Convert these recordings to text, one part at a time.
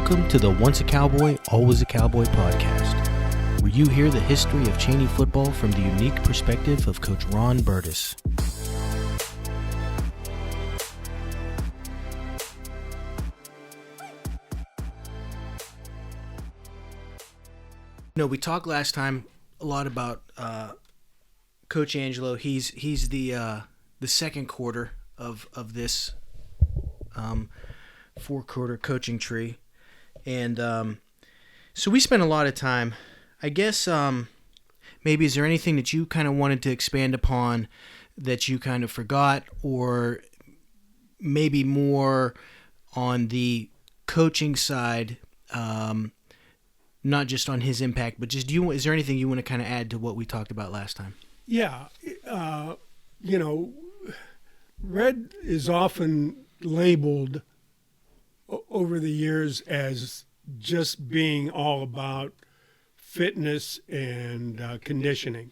Welcome to the Once a Cowboy, Always a Cowboy podcast, where you hear the history of Chaney football from the unique perspective of Coach Ron Berdis. We talked last time a lot about Coach Angelo. He's the second quarter of this four-quarter coaching tree. And so we spent a lot of time. I guess maybe is there anything that you kind of wanted to expand upon that you kind of forgot, or maybe more on the coaching side, not just on his impact, but just is there anything you want to kind of add to what we talked about last time? Yeah. Red is often labeled over the years as just being all about fitness and conditioning,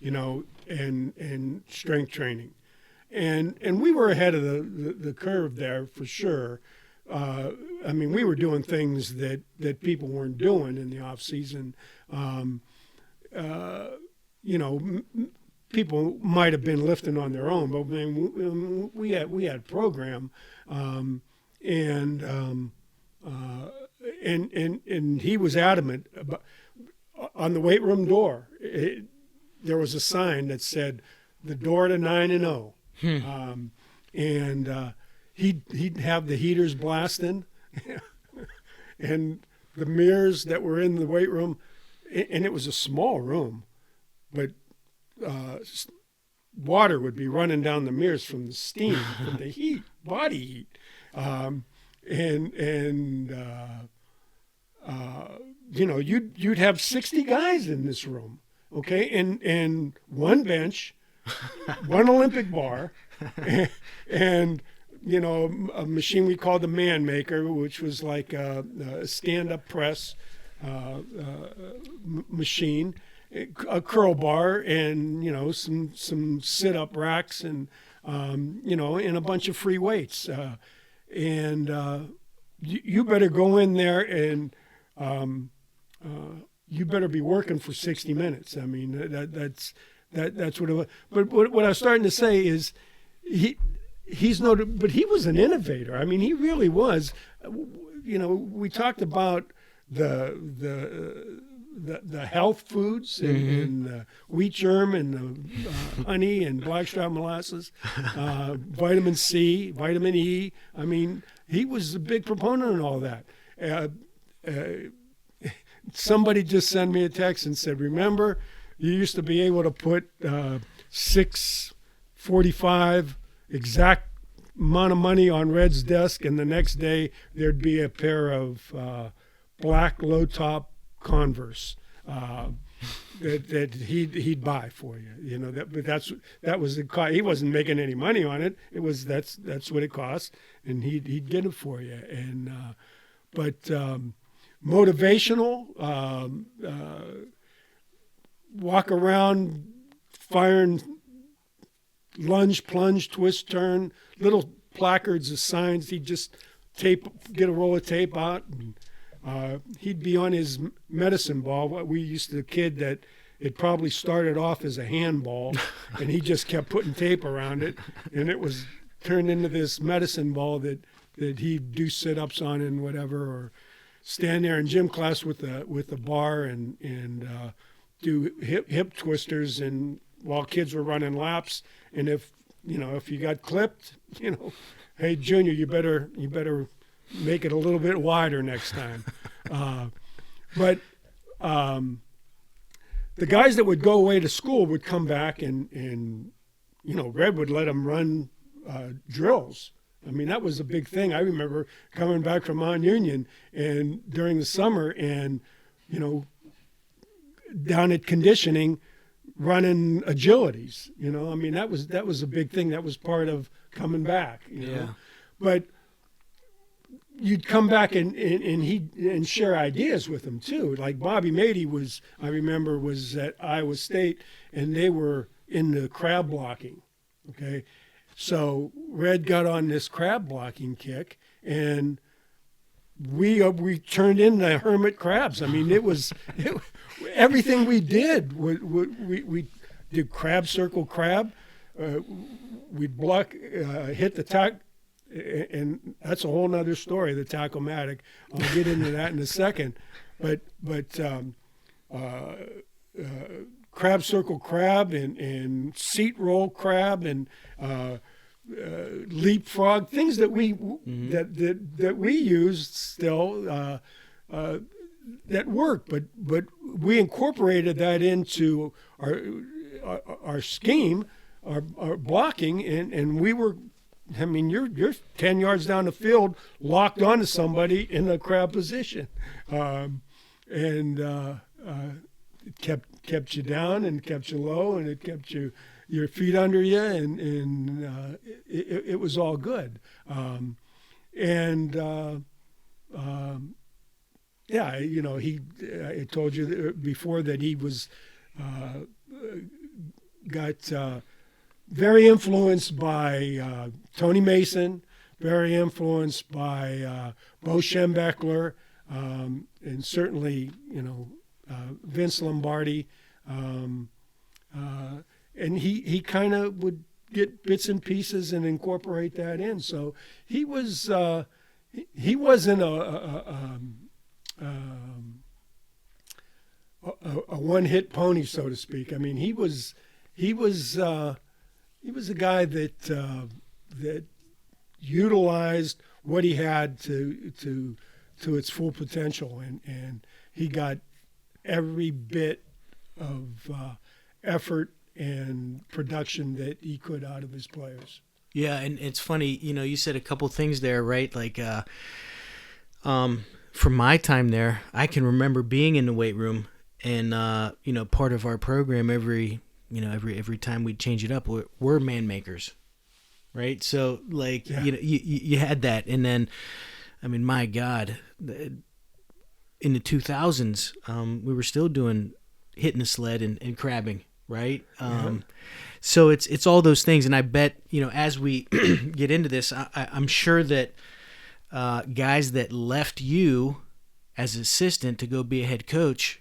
and strength training. And we were ahead of the curve there for sure. We were doing things that people weren't doing in the off season. People might have been lifting on their own, but we had program, and he was adamant about, on the weight room door. There was a sign that said the door to 9-0, and he'd have the heaters blasting, and the mirrors that were in the weight room, and it was a small room, but water would be running down the mirrors from the steam, from the heat, body heat. You'd have 60 guys in this room, okay, and one bench, one Olympic bar, and a machine we called the Man Maker, which was like a stand-up press machine, a curl bar, and some sit-up racks, and and a bunch of free weights. You better go in there and you better be working for 60 minutes. I mean, that's what it was. But what I was starting to say is but he was an innovator. I mean, he really was. We talked about the health foods and the wheat germ and the honey and blackstrap molasses, vitamin C, vitamin E. I mean, he was a big proponent of all that. Somebody just sent me a text and said, remember, you used to be able to put 6.45 exact amount of money on Red's desk, and the next day there'd be a pair of black low-top Converse that he'd buy for you. That was the cost. He wasn't making any money on it. That's what it cost, and he'd get it for you. And motivational, walk around firing lunge, plunge, twist, turn, little placards of signs. He'd just get a roll of tape out, and he'd be on his medicine ball. We used to kid that it probably started off as a handball, and he just kept putting tape around it, and it was turned into this medicine ball that he'd do sit-ups on and whatever, or stand there in gym class with a bar and do hip twisters, and while kids were running laps. And if you got clipped, hey Junior, you better make it a little bit wider next time. But the guys that would go away to school would come back and Red would let them run drills. I mean, that was a big thing. I remember coming back from Mount Union and during the summer and, down at conditioning, running agilities. That was a big thing. That was part of coming back. Yeah. But you'd come back and share ideas with them too. Like Bobby Matey was at Iowa State, and they were in the crab blocking. Okay, so Red got on this crab blocking kick, and we turned into hermit crabs. I mean, everything we did. We did crab circle crab. We'd block, hit the tack, and that's a whole nother story. The tackle-matic. I'll get into that in a second. But crab circle crab and seat roll crab and leapfrog, things that we that we used still that worked, but we incorporated that into our scheme, our blocking, and we were. I mean, you're 10 yards down the field, locked onto somebody in a crab position, and it kept you down and kept you low, and it kept your feet under you, and it was all good. Yeah, you know, I told you before that he was got very influenced by Tony Mason, very influenced by Bo Schembechler, and certainly, you know, Vince Lombardi. And he kind of would get bits and pieces and incorporate that in. So he wasn't a one-hit pony, so to speak. I mean, he was a guy that utilized what he had to its full potential, and he got every bit of effort and production that he could out of his players. Yeah, and it's funny, you know, you said a couple things there, right? Like, from my time there, I can remember being in the weight room, and you know, part of our program every time we'd change it up, we're man makers, right? So like, yeah. You know, you had that, and then, I mean, my God, in the 2000s, we were still doing hitting the sled and crabbing, right? Yeah. So it's all those things, and I bet, you know, as we get into this, I'm sure that guys that left you as assistant to go be a head coach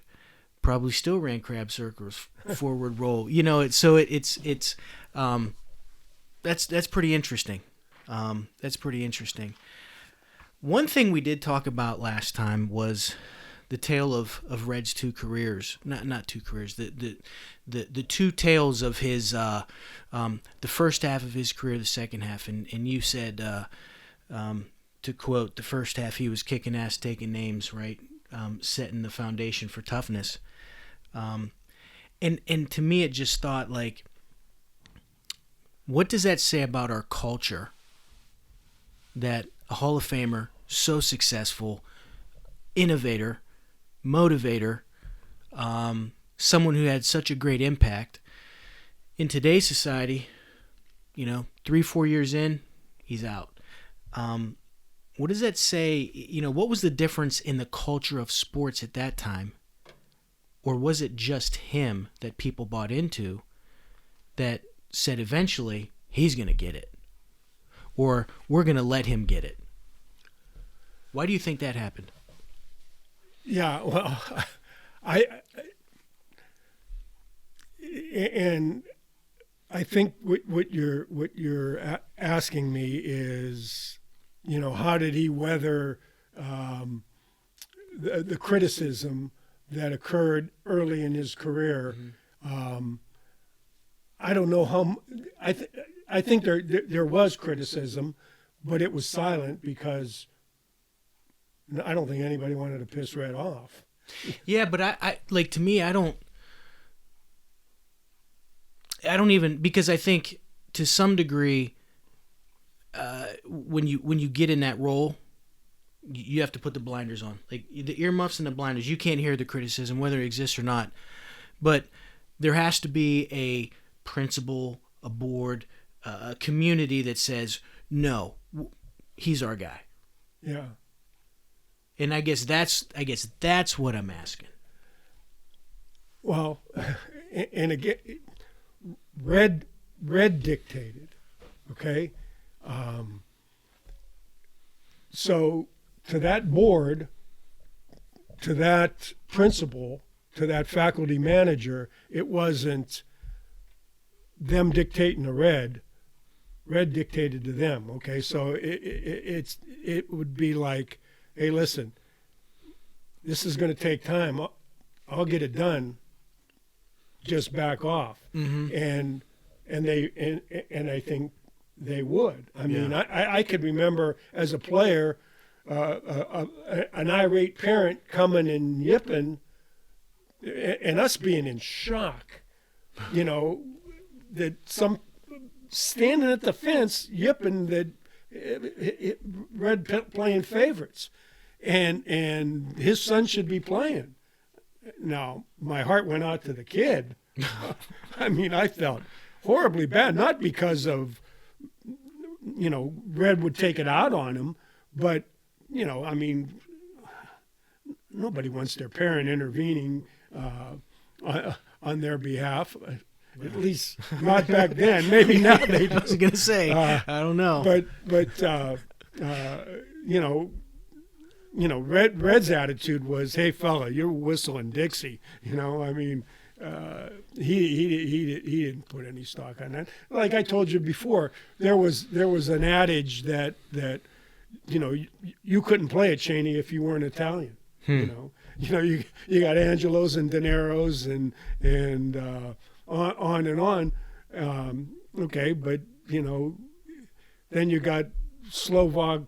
probably still ran crab circles, forward roll. You know, it's that's pretty interesting. That's pretty interesting. One thing we did talk about last time was the tale of Red's two careers. Not two careers. The two tales of his the first half of his career, the second half, and you said to quote, the first half he was kicking ass, taking names, right? Setting the foundation for toughness. And to me, it just thought, like, what does that say about our culture? That a Hall of Famer, so successful, innovator, motivator, someone who had such a great impact, in today's society, you know, 3-4 years in, he's out. What does that say? You know, what was the difference in the culture of sports at that time? Or was it just him that people bought into that said eventually he's going to get it? Or we're going to let him get it? Why do you think that happened? Yeah, well, I think what you're asking me is, you know, how did he weather the criticism that occurred early in his career? Mm-hmm. I don't know how. I think there was criticism, but it was silent because I don't think anybody wanted to piss Red off. Yeah, but I like, to me, I don't even, because I think to some degree, when you get in that role, you have to put the blinders on, like the earmuffs and the blinders. You can't hear the criticism, whether it exists or not. But there has to be a principal, a board, a community that says, no, he's our guy. Yeah. And I guess that's what I'm asking. Well, and again, Red dictated, okay? So to that board, to that principal, to that faculty manager, it wasn't them dictating to Red. Red dictated to them. Okay, so it would be like, hey, listen, this is going to take time. I'll get it done. Just back off. Mm-hmm. And I think they would. I mean, I could remember as a player, an irate parent coming and yipping, and us being in shock. You know, that some standing at the fence yipping that Red playing favorites, and his son should be playing. Now, my heart went out to the kid. I mean, I felt horribly bad, not because of, Red would take it out on him, but, I mean, nobody wants their parent intervening on their behalf. At least not back then. Maybe now they do. I was going to say, I don't know. Red's attitude was, "Hey fella, you're whistling Dixie." I mean, he didn't put any stock on that. Like I told you before, there was an adage that you couldn't play at Chaney if you weren't Italian. You got Angelos and Dineros and on and on. Okay, but then you got Slovak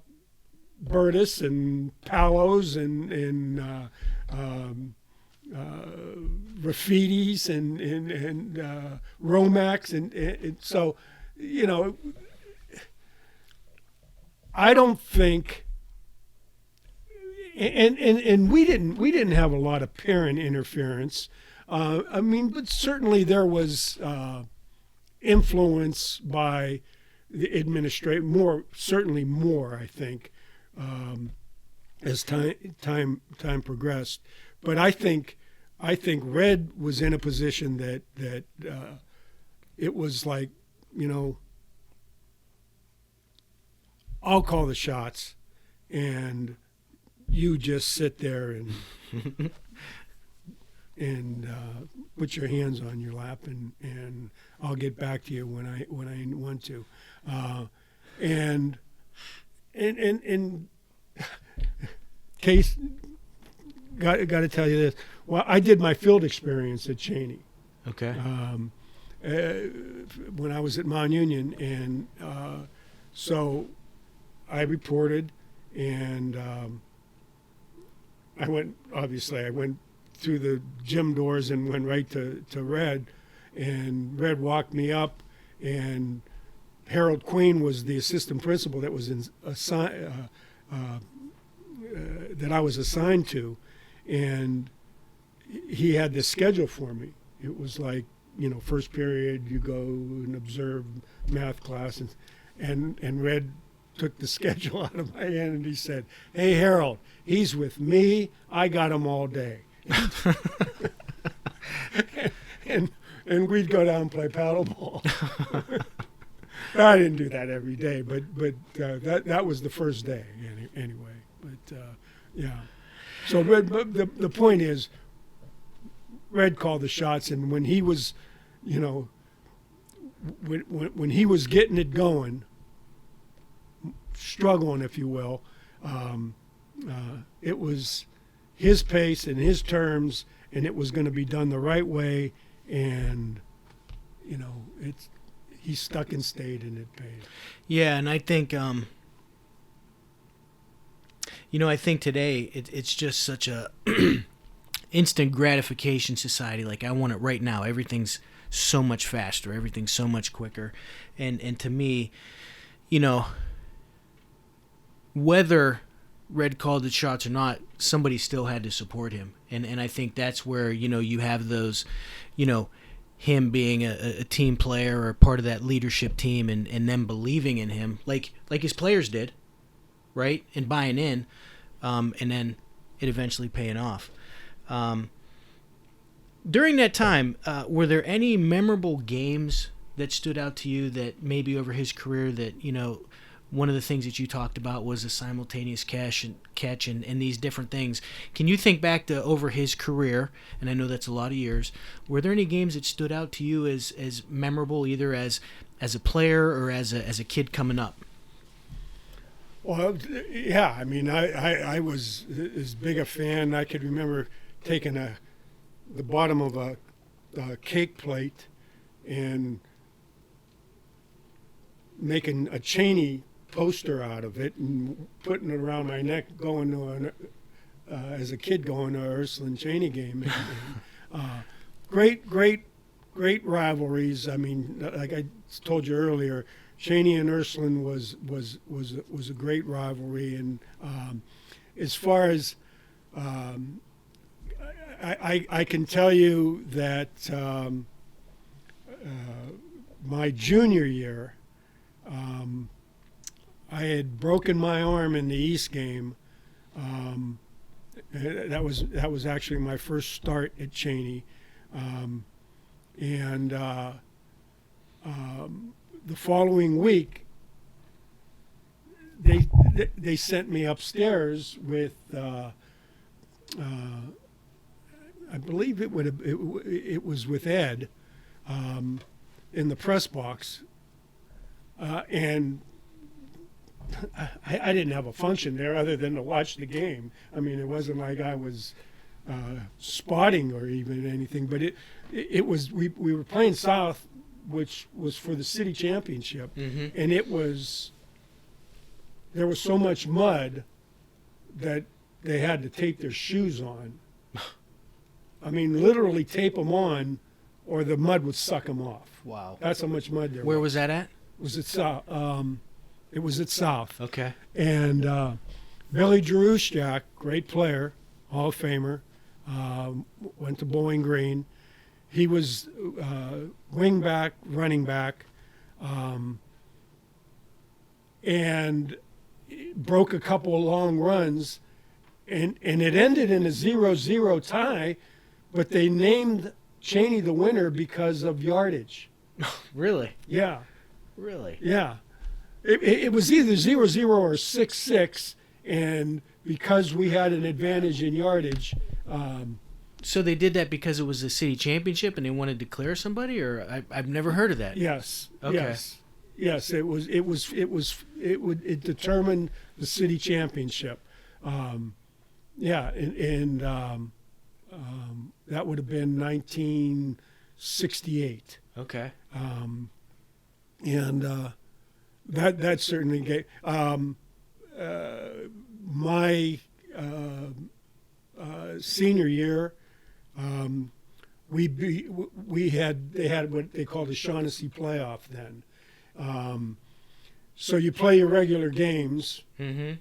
Berdis and Palos and Raffitis and Romax and so I don't think and we didn't have a lot of parent interference. I mean, but certainly there was influence by the administration, certainly more, I think, as time progressed. But I think Red was in a position that it was like, I'll call the shots, and you just sit there and put your hands on your lap, and I'll get back to you when I want to, and Case, got to tell you this. Well, I did my field experience at Chaney. Okay. When I was at Mount Union, and so I reported, and I went through the gym doors and went right to Red, and Red walked me up, and Harold Queen was the assistant principal that was that I was assigned to, and he had this schedule for me. It was like, first period you go and observe math class, and Red took the schedule out of my hand and he said, "Hey Harold, he's with me. I got him all day." and we'd go down and play paddleball. I didn't do that every day, but that was the first day anyway. But yeah. So Red, the point is, Red called the shots, and when he was, when he was getting it going, struggling, if you will, it was his pace and his terms, and it was going to be done the right way, and he stuck and stayed, and it paid. Yeah, and I think I think today it's just such a instant gratification society. Like, I want it right now. Everything's so much faster. Everything's so much quicker. And to me, whether Red called the shots or not, somebody still had to support him. And I think that's where, you have those, him being a team player or part of that leadership team and them believing in him like his players did, right? And buying in, and then it eventually paying off. During that time, were there any memorable games that stood out to you that maybe over his career that, one of the things that you talked about was a simultaneous catch and these different things. Can you think back to over his career, and I know that's a lot of years, were there any games that stood out to you as memorable, either as a player or as a kid coming up? Well, yeah. I mean, I was as big a fan. I could remember taking the bottom of a cake plate and making a Chaney poster out of it and putting it around my neck, going to as a kid going to a Ursuline Chaney game. Great rivalries. I mean, like I told you earlier, Chaney and Ursuline was a great rivalry. And as far as I can tell you that my junior year, I had broken my arm in the East game. That was actually my first start at Chaney, and the following week they sent me upstairs with I believe it was with Ed in the press box. And I didn't have a function there other than to watch the game. I mean, it wasn't like I was spotting or even anything, but it was we were playing South, which was for the city championship, Mm-hmm. and there was so much mud that they had to tape their shoes on. I mean, literally tape them on, or the mud would suck them off. Wow. That's how much mud there was. Where was that at? It was at South. It was at South. Okay. And Billy Jarushak, great player, Hall of Famer, went to Bowling Green. He was wing back, running back, and broke a couple of long runs, and it ended in a 0-0 tie, but they named Chaney the winner because of yardage. Really? Yeah. Really? Yeah. It was either 0-0 or 6-6, and because we had an advantage in yardage. So they did that because it was the city championship and they wanted to declare somebody, or I've never heard of that. Yes. Okay. Yes. It determined the city championship. Yeah, and that would have been 1968. Okay. And that certainly gave my senior year. They had what they called a Shaughnessy playoff then. So you play your regular games. Mm-hmm.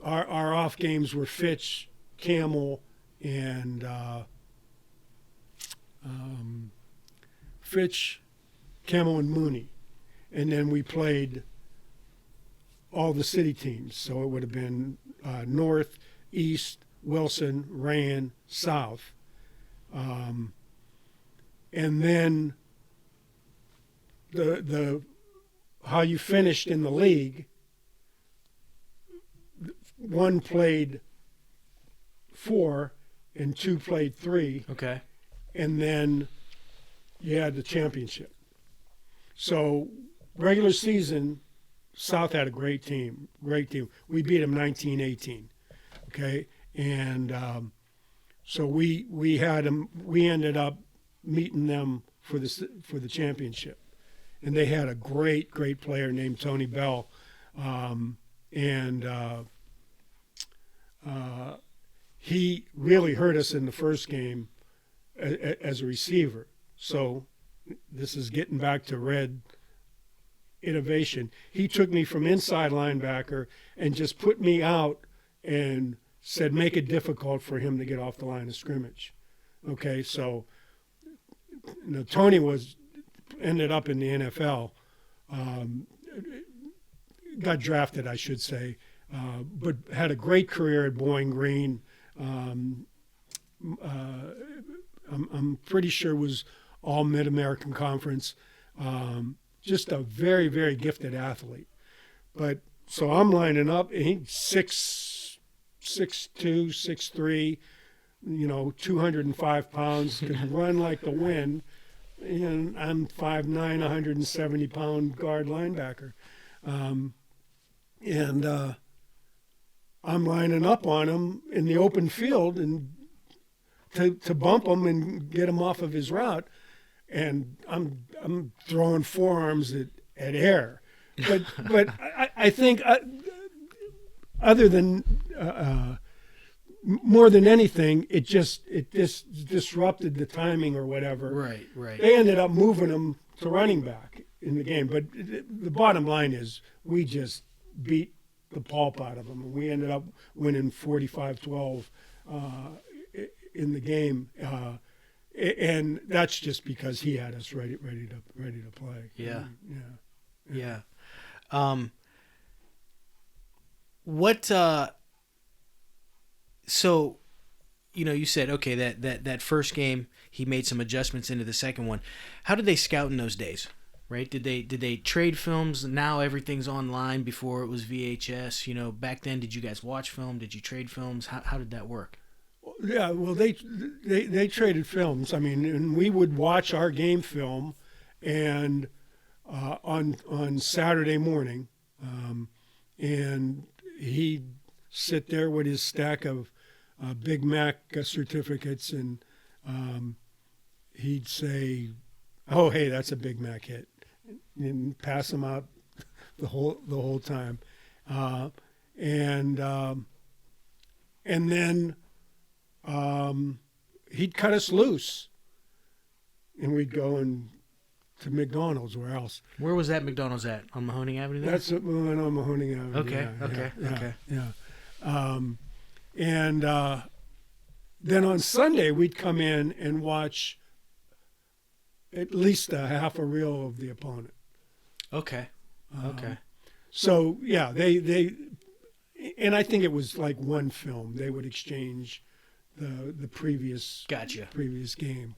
Our off games were Fitch, Camel, and Fitch, Camel, and Mooney. And then we played all the city teams. So it would have been North, East, Wilson, Rand, South. And then the how you finished in the league, one played 4 and 2 played 3. Okay. And then you had the championship. So regular season, South had a great team. We beat them 19-18. Okay, and so we had them. We ended up meeting them for the championship, and they had a great player named Tony Bell, and he really hurt us in the first game as a receiver. So this is getting back to Red innovation. He took me from inside linebacker and just put me out and said, make it difficult for him to get off the line of scrimmage. Okay, so Tony ended up in the NFL, got drafted, I should say, but had a great career at Bowling Green. I'm pretty sure was all Mid-American Conference. Just a very, very gifted athlete. But so I'm lining up, and he's 6'2", 6'3", 205 pounds, could run like the wind. And I'm 5'9", 170-pound guard linebacker. And I'm lining up on him in the open field and to bump him and get him off of his route. And I'm throwing forearms at air. But I think other than more than anything, it just disrupted the timing or whatever. Right. They ended up moving him to running back in the game. But the bottom line is we just beat the pulp out of them. And we ended up winning 45-12 in the game. And that's just because he had us ready to play. Yeah. Yeah. So, you said, okay, that first game, he made some adjustments into the second one. How did they scout in those days, right? Did they trade films? Now everything's online. Before it was VHS. Back then, did you guys watch film? Did you trade films? How did that work? Yeah, well, they traded films. I mean, and we would watch our game film, and on Saturday morning, and he'd sit there with his stack of Big Mac certificates, and he'd say, "Oh, hey, that's a Big Mac hit," and pass them out the whole time, and then he'd cut us loose, and we'd go to McDonald's. Where else? Where was that McDonald's at? On Mahoning Avenue there? That's on Mahoning Avenue. Okay. And then on Sunday, we'd come in and watch at least a half a reel of the opponent. Okay. So, yeah, they and I think it was like one film. They would exchange the previous game.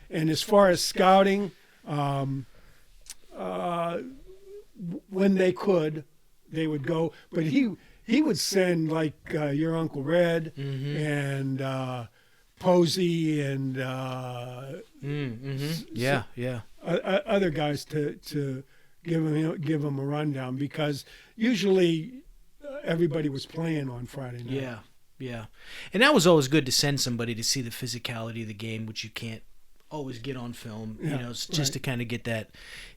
And as far as scouting, when they could, they would go. But he would send like your Uncle Red and Posey and other guys to give him a rundown, because usually everybody was playing on Friday night. Yeah. And that was always good to send somebody to see the physicality of the game, which you can't always get on film, just to kind of get that,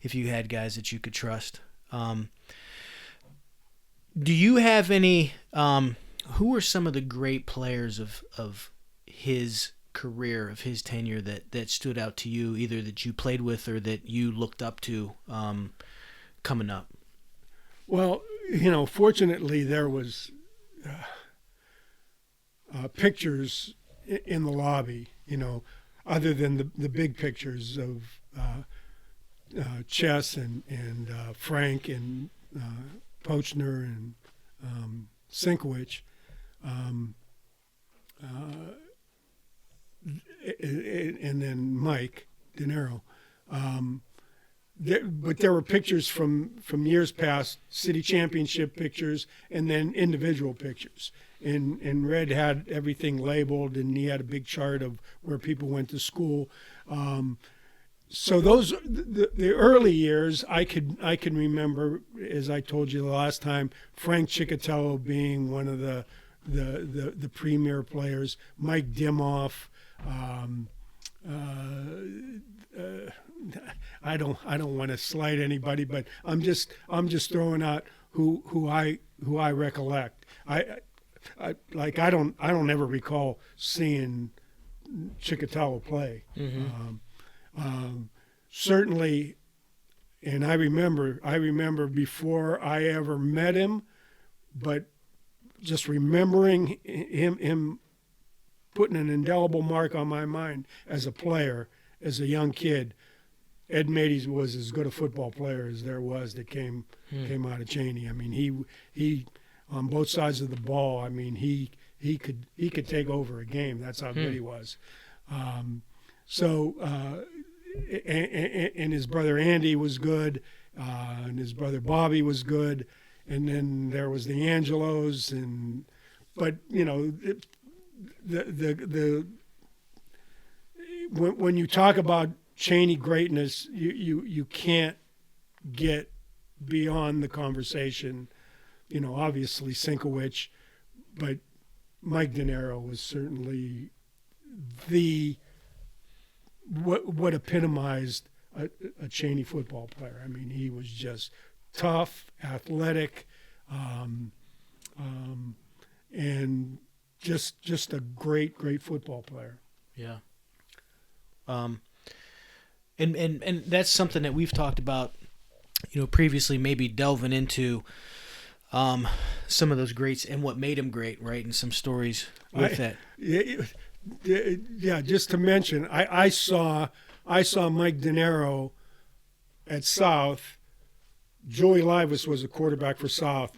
if you had guys that you could trust. Do you have any, who are some of the great players of his career, of his tenure, that stood out to you, either that you played with or that you looked up to coming up? Well, fortunately there was pictures in the lobby, other than the big pictures of Chess and Frank and Pochner and Sienkiewicz, and then Mike De Niro. But there were pictures from years past, city championship pictures, and then individual pictures. And Red had everything labeled, and he had a big chart of where people went to school. So those the early years, I can remember, as I told you the last time, Frank Ciccatello being one of the premier players, Mike Dimoff. I don't want to slight anybody, but I'm just throwing out who I recollect. I don't ever recall seeing Ciccatello play. Certainly, and I remember before I ever met him, but just remembering him putting an indelible mark on my mind as a player, as a young kid. Ed Matey was as good a football player as there was that came out of Chaney. I mean, he on both sides of the ball. I mean, he could take over a game. That's how good he was. And his brother Andy was good, and his brother Bobby was good, and then there was the Angelos, but you know, when you talk about Chaney greatness, you can't get beyond the conversation. You know, obviously Sinkowicz, but Mike Dinero was certainly what epitomized a Chaney football player. I mean, he was just tough, athletic, and just a great football player. Yeah. And that's something that we've talked about, you know, previously, maybe delving into some of those greats and what made him great, right? And some stories with that. Yeah, just to mention, I saw Mike Dinero at South. Joey Livas was a quarterback for South,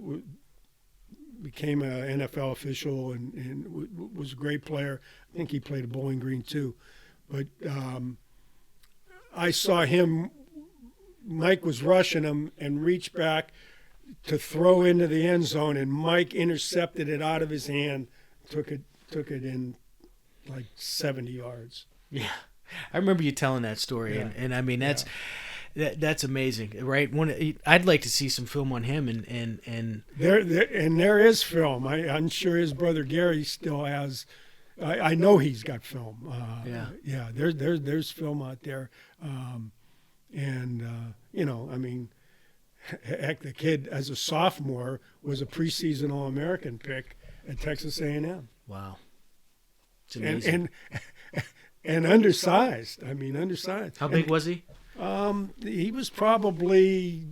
became an NFL official and was a great player. I think he played at Bowling Green too. But I saw him, Mike was rushing him and reached back to throw into the end zone, and Mike intercepted it out of his hand, took it in like 70 yards. Yeah, I remember you telling that story, Yeah. and I mean that's amazing, right? I'd like to see some film on him, and there is film. I'm sure his brother Gary still has. I know he's got film. Yeah. There's film out there, and you know, I mean, heck, the kid as a sophomore was a preseason All-American pick at Texas A&M. Wow, it's amazing. And undersized. I mean, undersized. How big was he? He was probably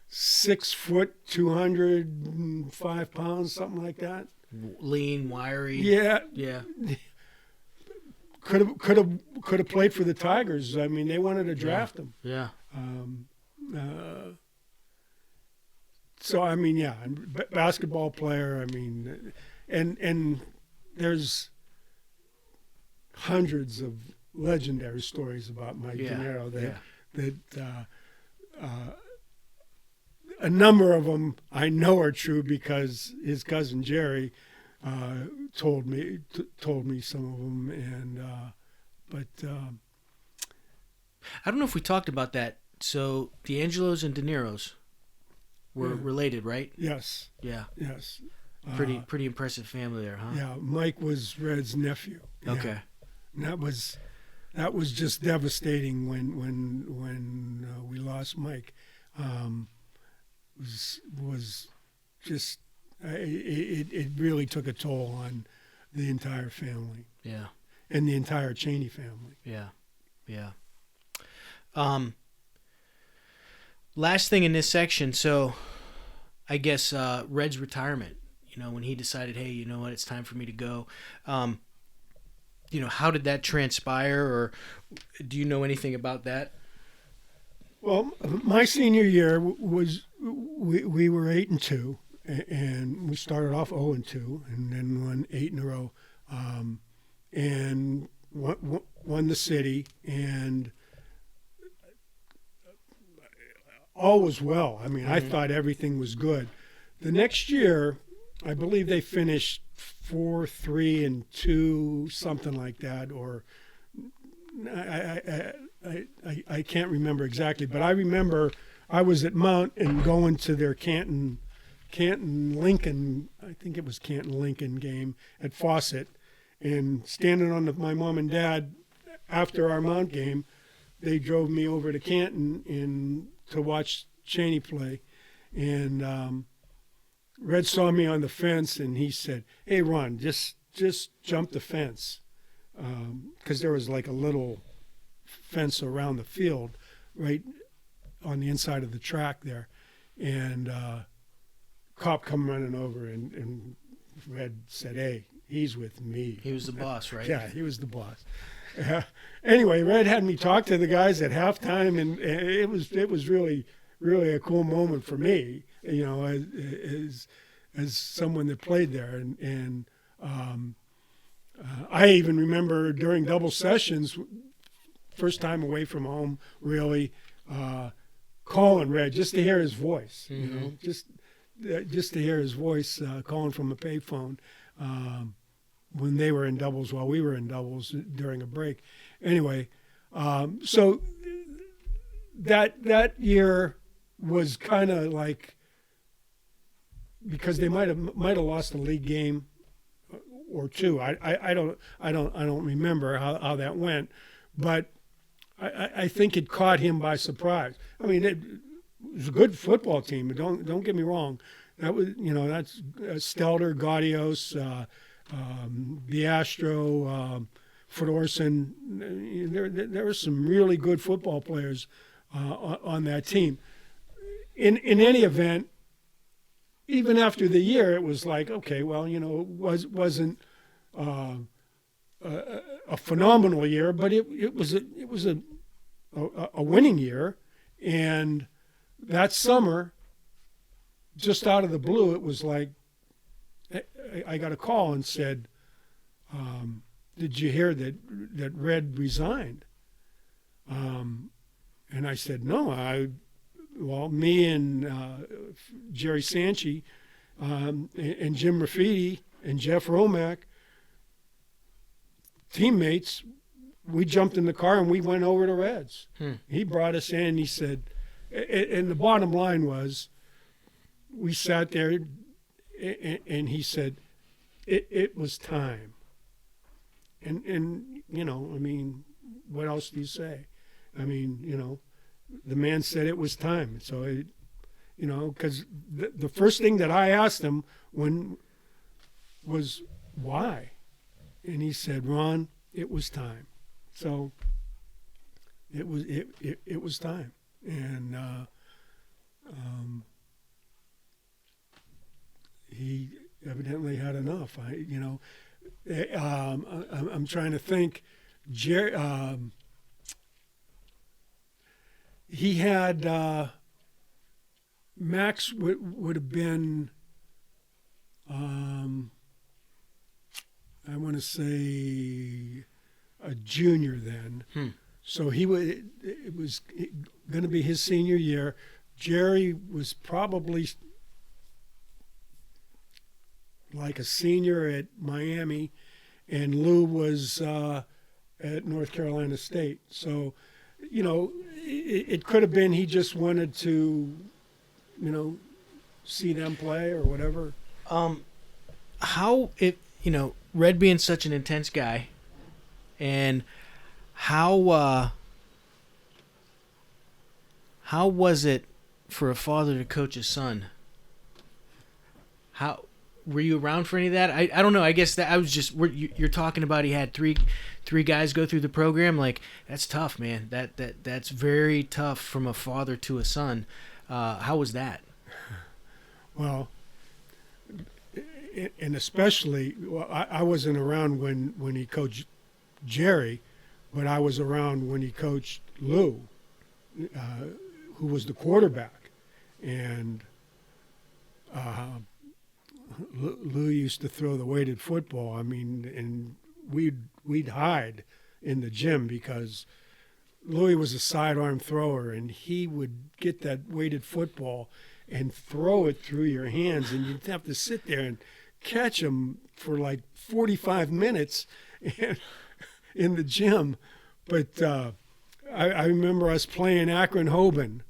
6 foot, 205 pounds, something like that. Lean, wiry. Yeah. Yeah. Could have played for the Tigers. I mean, they wanted to draft him. Yeah. So I mean, yeah, basketball player. I mean, and there's hundreds of legendary stories about Mike Dinero that a number of them I know are true because his cousin Jerry told me some of them, and but I don't know if we talked about that. So the Angelos and Dineros were related, right? Yes. Yeah. Yes. Pretty impressive family there, huh? Yeah. Mike was Red's nephew. Okay. And that was just devastating when we lost Mike. Was just it really took a toll on the entire family. Yeah. And the entire Chaney family. Yeah. Yeah. Last thing in this section, so I guess Red's retirement, you know, when he decided, hey, you know what, it's time for me to go. You know, how did that transpire, or do you know anything about that? Well, my senior year was we were 8-2, and we started off 0-2, and then won 8 in a row, and won the city, and all was well. I mean, I thought everything was good. The next year, I believe they finished 4-3-2, something like that, or I can't remember exactly, but I remember I was at Mount and going to their Canton Lincoln, I think it was Canton Lincoln game at Fawcett, and standing on my mom and dad after our Mount game, they drove me over to Canton to watch Chaney play, and Red saw me on the fence and he said, "Hey Ron, just jump the fence," because there was like a little fence around the field right on the inside of the track there, and cop come running over, and Red said, "Hey, he's with me." He was the boss, right? Yeah, he was the boss. Anyway, Red had me talk to the guys at halftime, and it was really a cool moment for me, you know, as someone that played there, and I even remember during double sessions, first time away from home, really, calling Red just to hear his voice, just to hear his voice calling from a payphone when they were in doubles while we were in doubles during a break. Anyway, so that year was kind of like, because they might have lost a league game or two. I don't remember how that went, but I think it caught him by surprise. I mean, it was a good football team. Don't get me wrong. That was, that's Stelter, Gaudios, Biastro, Fedorsen. There were some really good football players on that team. In any event, even after the year, it was like, okay, well, it wasn't a phenomenal year, but it was a winning year. And that summer, just out of the blue, it was like I got a call and said, "Did you hear that Red resigned?" And I said, "No, me and Jerry Sanchi and Jim Raffiti and Jeff Romack, teammates, we jumped in the car and we went over to Reds." He brought us in. He said, and the bottom line was, we sat there and he said, it was time. And I mean, what else do you say? I mean, the man said it was time. So, because the first thing that I asked him was why? And he said, "Ron, it was time." So it was time. And he evidently had enough. I'm trying to think. He had Max would have been, I want to say, a junior then. So it was going to be his senior year. Jerry was probably like a senior at Miami, and Lou was at North Carolina State. So, it could have been he just wanted to, see them play or whatever. Red being such an intense guy, and how was it for a father to coach his son? How were you around for any of that? I don't know. I guess that I was just you're talking about he had three guys go through the program. Like, that's tough, man. That's very tough from a father to a son. How was that? Well, and especially, I wasn't around when he coached Jerry, but I was around when he coached Lou, who was the quarterback. And Lou used to throw the weighted football. I mean, and we'd hide in the gym because Louis was a sidearm thrower, and he would get that weighted football and throw it through your hands, and you'd have to sit there and catch him for like 45 minutes in the gym. But I remember us playing Akron-Hoban.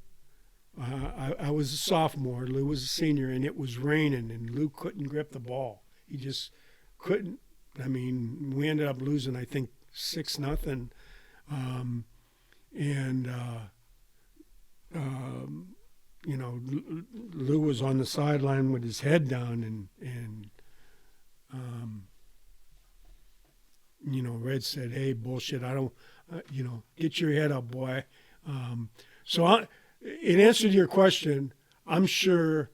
I was a sophomore. Lou was a senior, and it was raining, and Lou couldn't grip the ball. He just couldn't. I mean, we ended up losing, I think, 6-0. Lou was on the sideline with his head down, and Red said, "Hey, bullshit, I don't, get your head up, boy." In answer to your question, I'm sure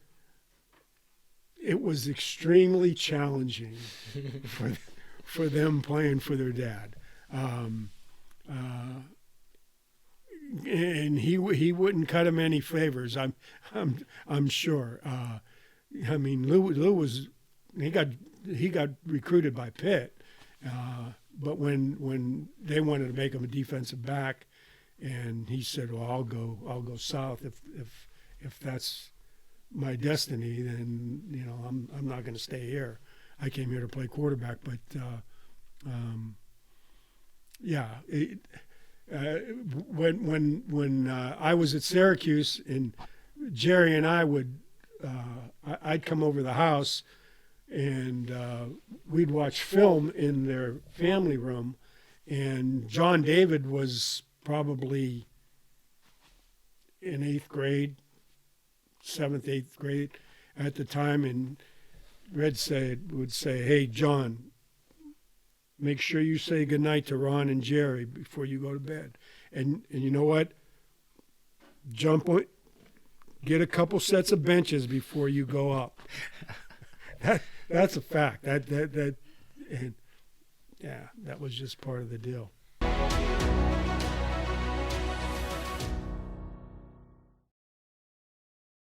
it was extremely challenging for them playing for their dad. And he wouldn't cut him any favors. I'm sure. I mean, Lou was he got recruited by Pitt, but when they wanted to make him a defensive back, And he said, "Well, I'll go south if that's my destiny. Then I'm not going to stay here. I came here to play quarterback." But when I was at Syracuse, and Jerry and I I'd come over the house, and we'd watch film in their family room, and John David was probably in 8th grade, 7th, 8th grade at the time, and Red would say, "Hey, John, make sure you say goodnight to Ron and Jerry before you go to bed. And you know what? Get a couple sets of benches before you go up." That's a fact. And that was just part of the deal.